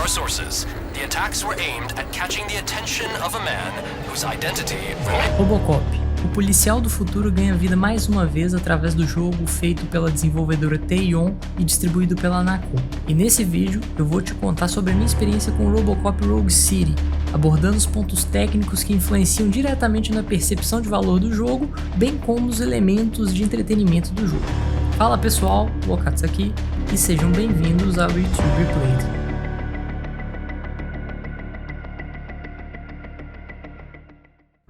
our sources, the attacks were aimed at catching the attention of a man whose identity... Robocop. O policial do futuro ganha vida mais uma vez através do jogo feito pela desenvolvedora Teion e distribuído pela Nacon. E nesse vídeo eu vou te contar sobre a minha experiência com Robocop Rogue City, abordando os pontos técnicos que influenciam diretamente na percepção de valor do jogo, bem como os elementos de entretenimento do jogo. Fala pessoal, Lokatsu aqui, e sejam bem-vindos ao YouTube Replay.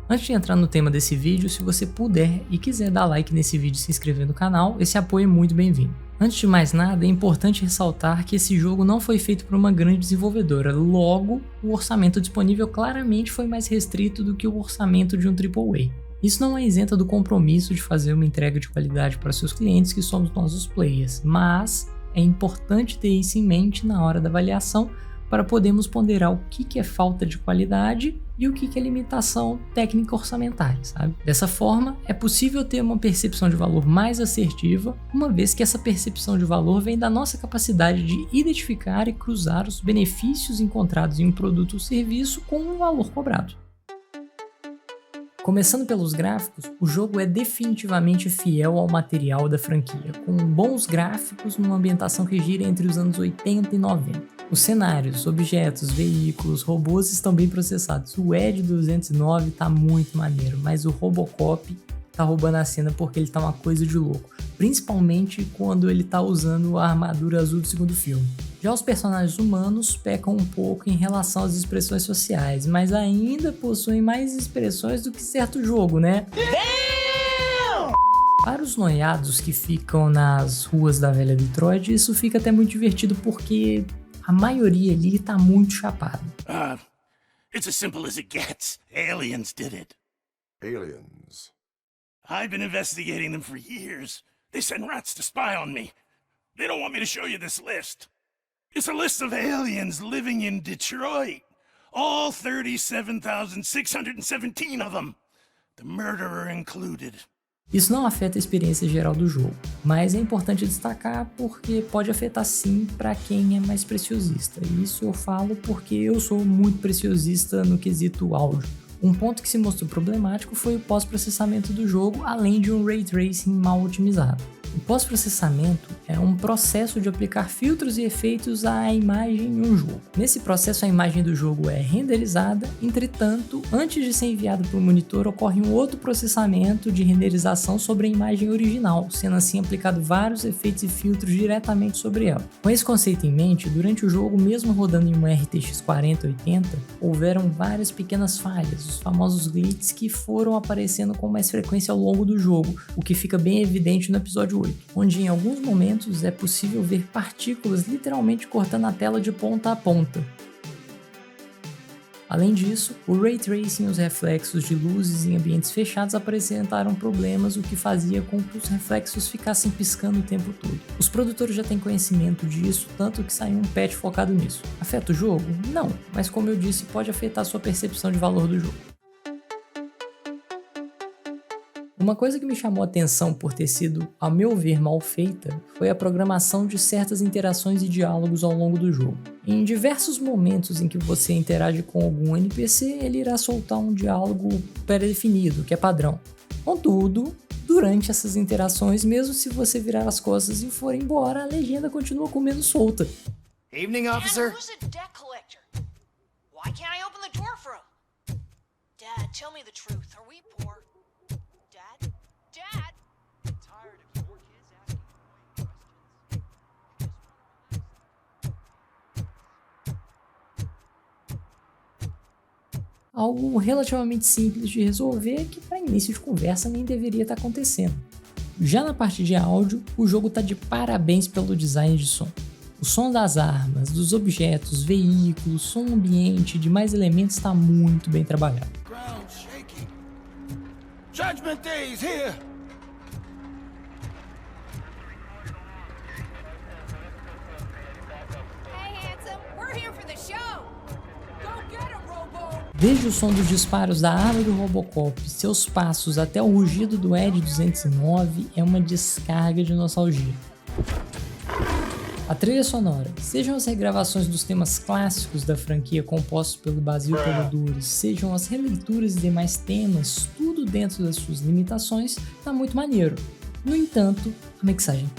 Antes de entrar no tema desse vídeo, se você puder e quiser dar like nesse vídeo e se inscrever no canal, esse apoio é muito bem-vindo. Antes de mais nada, é importante ressaltar que esse jogo não foi feito por uma grande desenvolvedora, logo, o orçamento disponível claramente foi mais restrito do que o orçamento de um AAA. Isso não é isento do compromisso de fazer uma entrega de qualidade para seus clientes, que somos nós os players, mas é importante ter isso em mente na hora da avaliação para podermos ponderar o que é falta de qualidade e o que é limitação técnica orçamentária, sabe? Dessa forma, é possível ter uma percepção de valor mais assertiva, uma vez que essa percepção de valor vem da nossa capacidade de identificar e cruzar os benefícios encontrados em um produto ou serviço com o valor cobrado. Começando pelos gráficos, o jogo é definitivamente fiel ao material da franquia, com bons gráficos numa ambientação que gira entre os anos 80 e 90. Os cenários, objetos, veículos, robôs estão bem processados. O Ed 209 tá muito maneiro, mas o Robocop tá roubando a cena porque ele tá uma coisa de louco, principalmente quando ele tá usando a armadura azul do segundo filme. Já os personagens humanos pecam um pouco em relação às expressões sociais, mas ainda possuem mais expressões do que certo jogo, né? Damn! Para os noiados que ficam nas ruas da velha Detroit, isso fica até muito divertido porque a maioria ali tá muito chapado. It's as simple as it gets. Aliens did it. Aliens? I've been investigating them for years. They send rats to spy on me. They don't want me to show you this list. It's a list of aliens living in Detroit. All 37,617 of them. The murderer included. Isso não afeta a experiência geral do jogo, mas é importante destacar porque pode afetar sim para quem é mais preciosista. Isso eu falo porque eu sou muito preciosista no quesito áudio. Um ponto que se mostrou problemático foi o pós-processamento do jogo, além de um Ray Tracing mal otimizado. O pós-processamento é um processo de aplicar filtros e efeitos à imagem em um jogo. Nesse processo, a imagem do jogo é renderizada, entretanto, antes de ser enviada para o monitor, ocorre um outro processamento de renderização sobre a imagem original, sendo assim aplicado vários efeitos e filtros diretamente sobre ela. Com esse conceito em mente, durante o jogo, mesmo rodando em uma RTX 4080, houveram várias pequenas falhas, os famosos glitches que foram aparecendo com mais frequência ao longo do jogo, o que fica bem evidente no episódio 8, onde em alguns momentos é possível ver partículas literalmente cortando a tela de ponta a ponta. Além disso, o Ray Tracing e os reflexos de luzes em ambientes fechados apresentaram problemas, o que fazia com que os reflexos ficassem piscando o tempo todo. Os produtores já têm conhecimento disso, tanto que saiu um patch focado nisso. Afeta o jogo? Não, mas como eu disse, pode afetar sua percepção de valor do jogo. Uma coisa que me chamou a atenção por ter sido, ao meu ver, mal feita, foi a programação de certas interações e diálogos ao longo do jogo. Em diversos momentos em que você interage com algum NPC, ele irá soltar um diálogo pré-definido, que é padrão. Contudo, durante essas interações, mesmo se você virar as costas e for embora, a legenda continua comendo solta. Evening, officer. Who's a debt collector? Why can't I open the door for him? Dad, tell me the truth. Are we poor? Dad? Dad? I'm tired of your kids asking annoying questions. Algo relativamente simples de resolver que para início de conversa nem deveria estar acontecendo. Já na parte de áudio, o jogo está de parabéns pelo design de som. O som das armas, dos objetos, veículos, som ambiente e demais elementos está muito bem trabalhado. Ground shaking. Judgment Day is here. Hey, handsome, we're here for the show. Go get him, Robo. Desde o som dos disparos da arma do Robocop, seus passos até o rugido do Ed 209 é uma descarga de nostalgia. A trilha sonora, sejam as regravações dos temas clássicos da franquia compostos pelo Basil Polidoros, sejam as releituras e demais temas, tudo dentro das suas limitações, tá muito maneiro. No entanto, a mixagem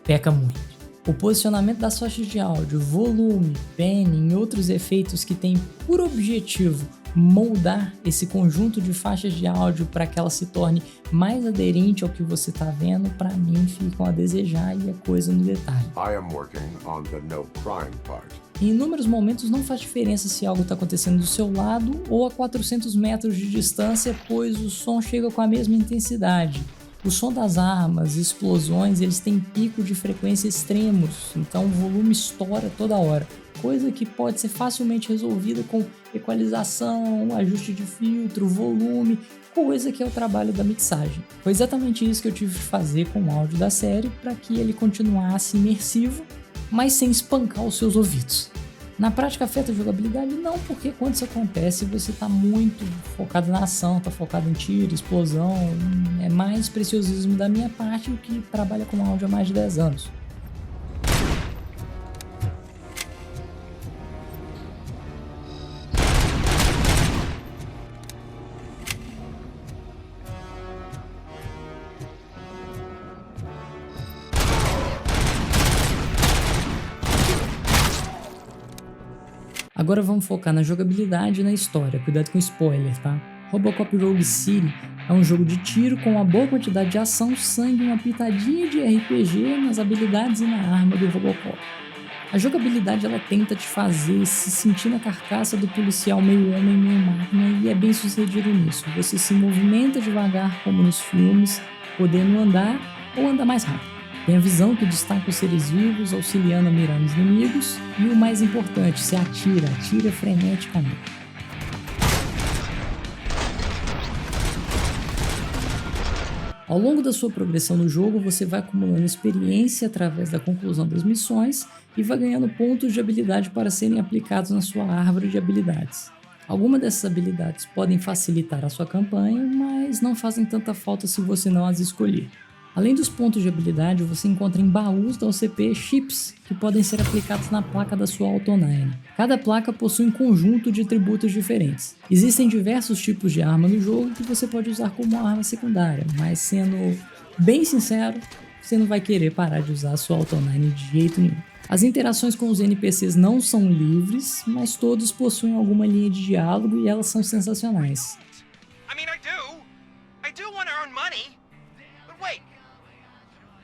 peca muito. O posicionamento das faixas de áudio, volume, panning e outros efeitos que têm por objetivo moldar esse conjunto de faixas de áudio para que ela se torne mais aderente ao que você está vendo, para mim ficam a desejar e a coisa no detalhe. I am working on the no crime part. Em inúmeros momentos não faz diferença se algo está acontecendo do seu lado ou a 400 metros de distância, pois o som chega com a mesma intensidade. O som das armas, explosões, eles têm pico de frequência extremos, então o volume estoura toda hora. Coisa que pode ser facilmente resolvida com equalização, ajuste de filtro, volume, coisa que é o trabalho da mixagem. Foi exatamente isso que eu tive que fazer com o áudio da série para que ele continuasse imersivo, mas sem espancar os seus ouvidos. Na prática afeta a jogabilidade? Não, porque quando isso acontece você está muito focado na ação, está focado em tiro, explosão, é mais preciosismo da minha parte, o que trabalha com áudio há mais de 10 anos. Agora vamos focar na jogabilidade e na história, cuidado com spoiler, tá? Robocop Rogue City é um jogo de tiro com uma boa quantidade de ação, sangue e uma pitadinha de RPG nas habilidades e na arma do Robocop. A jogabilidade ela tenta te fazer se sentir na carcaça do policial meio homem, meio máquina, e é bem sucedido nisso. Você se movimenta devagar como nos filmes, podendo andar ou andar mais rápido. Tem a visão que destaca os seres vivos, auxiliando a mirar nos inimigos, e o mais importante, se atira freneticamente. Ao longo da sua progressão no jogo, você vai acumulando experiência através da conclusão das missões e vai ganhando pontos de habilidade para serem aplicados na sua árvore de habilidades. Algumas dessas habilidades podem facilitar a sua campanha, mas não fazem tanta falta se você não as escolher. Além dos pontos de habilidade, você encontra em baús da OCP chips que podem ser aplicados na placa da sua Auto9. Cada placa possui um conjunto de atributos diferentes. Existem diversos tipos de arma no jogo que você pode usar como arma secundária, mas sendo bem sincero, você não vai querer parar de usar a sua Auto9 de jeito nenhum. As interações com os NPCs não são livres, mas todos possuem alguma linha de diálogo e elas são sensacionais. I do want to earn money. But wait.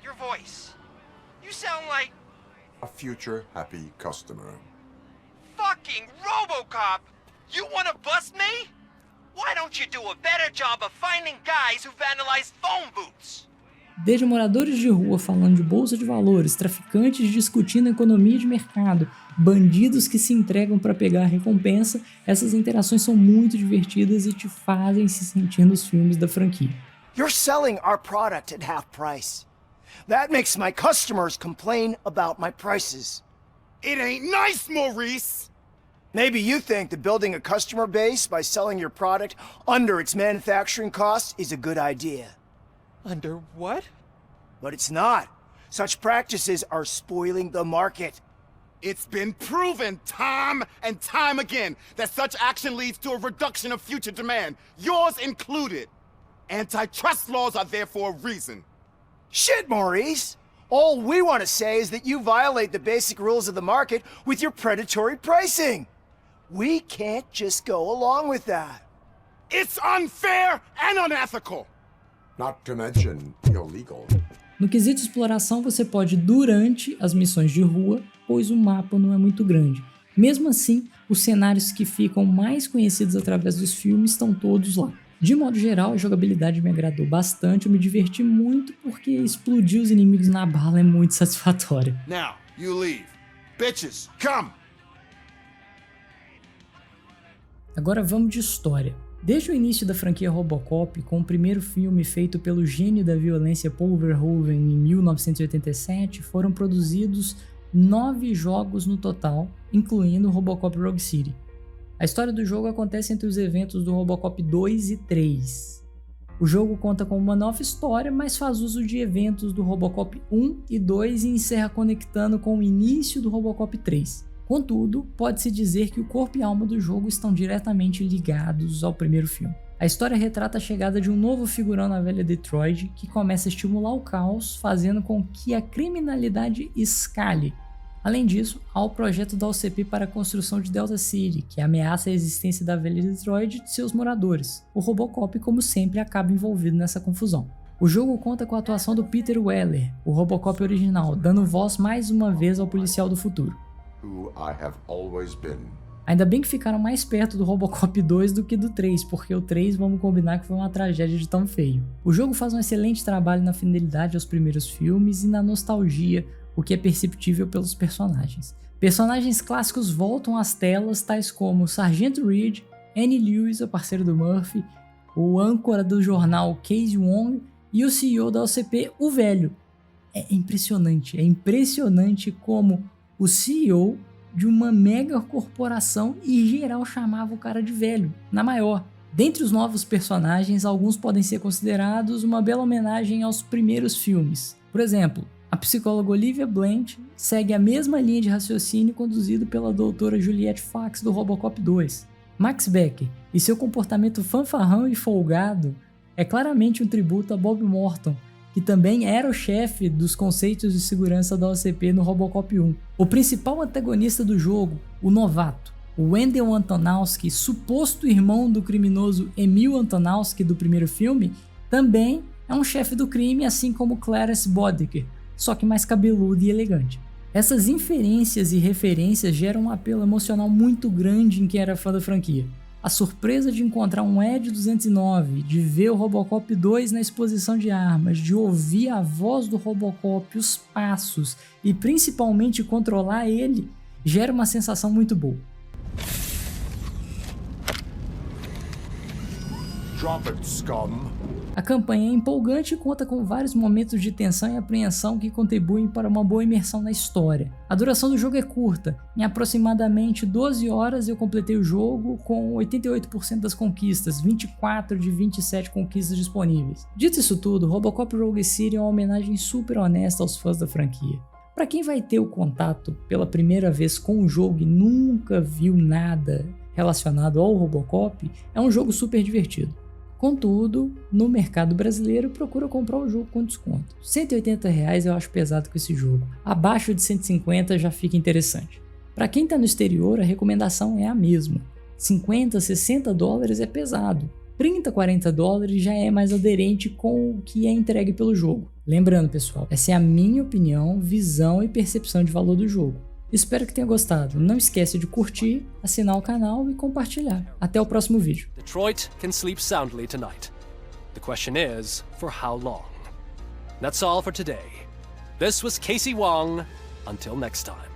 Your voice. You sound like A future happy customer. fucking RoboCop. You want to bust me? Why don't you do a better job of finding guys who vandalized phone booths? Desde moradores de rua falando de bolsa de valores, traficantes discutindo economia de mercado, bandidos que se entregam para pegar a recompensa, essas interações são muito divertidas e te fazem se sentir nos filmes da franquia. You're selling our product at half price. That makes my customers complain about my prices. It ain't nice, Maurice! Maybe you think that building a customer base by selling your product under its manufacturing costs is a good idea. Under what? But it's not. Such practices are spoiling the market. It's been proven time and time again that such action leads to a reduction of future demand, yours included. Antitrust laws are there for a reason. Shit, Maurice! All we want to say is that you violate the basic rules of the market with your predatory pricing. We can't just go along with that. It's unfair and unethical. Not to mention illegal. No quesito exploração, você pode ir durante as missões de rua, pois o mapa não é muito grande. Mesmo assim, os cenários que ficam mais conhecidos através dos filmes estão todos lá. De modo geral, a jogabilidade me agradou bastante, eu me diverti muito porque explodir os inimigos na bala é muito satisfatório. Now, you leave. Bitches, come! Agora vamos de história. Desde o início da franquia Robocop, com o primeiro filme feito pelo gênio da violência Paul Verhoeven em 1987, foram produzidos 9 jogos no total, incluindo Robocop Rogue City. A história do jogo acontece entre os eventos do Robocop 2 e 3. O jogo conta com uma nova história, mas faz uso de eventos do Robocop 1 e 2 e encerra conectando com o início do Robocop 3. Contudo, pode-se dizer que o corpo e alma do jogo estão diretamente ligados ao primeiro filme. A história retrata a chegada de um novo figurão na velha Detroit que começa a estimular o caos, fazendo com que a criminalidade escale. Além disso, há o projeto da OCP para a construção de Delta City, que ameaça a existência da velha Detroit e de seus moradores. O Robocop, como sempre, acaba envolvido nessa confusão. O jogo conta com a atuação do Peter Weller, o Robocop original, dando voz mais uma vez ao policial do futuro. Who I have always been. Ainda bem que ficaram mais perto do Robocop 2 do que do 3, porque o 3, vamos combinar que foi uma tragédia de tão feio. O jogo faz um excelente trabalho na fidelidade aos primeiros filmes e na nostalgia, o que é perceptível pelos personagens. Personagens clássicos voltam às telas, tais como o Sargento Reed, Annie Lewis, o parceiro do Murphy, o âncora do jornal Casey Wong e o CEO da OCP, o Velho. É impressionante como o CEO de uma mega corporação e geral chamava o cara de velho, na maior. Dentre os novos personagens, alguns podem ser considerados uma bela homenagem aos primeiros filmes. Por exemplo, a psicóloga Olivia Blanche segue a mesma linha de raciocínio conduzido pela doutora Juliette Fax do Robocop 2. Max Becker e seu comportamento fanfarrão e folgado é claramente um tributo a Bob Morton, que também era o chefe dos conceitos de segurança da OCP no Robocop 1. O principal antagonista do jogo, o novato, o Wendell Antonowski, suposto irmão do criminoso Emil Antonowski do primeiro filme, também é um chefe do crime, assim como Clarence Boddicker, só que mais cabeludo e elegante. Essas inferências e referências geram um apelo emocional muito grande em quem era fã da franquia. A surpresa de encontrar um Ed 209, de ver o Robocop 2 na exposição de armas, de ouvir a voz do Robocop, os passos e principalmente controlar ele, gera uma sensação muito boa. Drop it, scum. A campanha é empolgante e conta com vários momentos de tensão e apreensão que contribuem para uma boa imersão na história. A duração do jogo é curta, em aproximadamente 12 horas eu completei o jogo com 88% das conquistas, 24 de 27 conquistas disponíveis. Dito isso tudo, Robocop Rogue City é uma homenagem super honesta aos fãs da franquia. Para quem vai ter o contato pela primeira vez com o jogo e nunca viu nada relacionado ao Robocop, é um jogo super divertido. Contudo, no mercado brasileiro, procura comprar o jogo com desconto. R$180 eu acho pesado com esse jogo. Abaixo de 150 já fica interessante. Para quem está no exterior, a recomendação é a mesma. 50, 60 dólares é pesado. 30, 40 dólares já é mais aderente com o que é entregue pelo jogo. Lembrando, pessoal, essa é a minha opinião, visão e percepção de valor do jogo. Espero que tenha gostado. Não esquece de curtir, assinar o canal e compartilhar. Até o próximo vídeo. Detroit can sleep soundly tonight. The question is, for how long? That's all for today. This was Casey Wong. Until next time.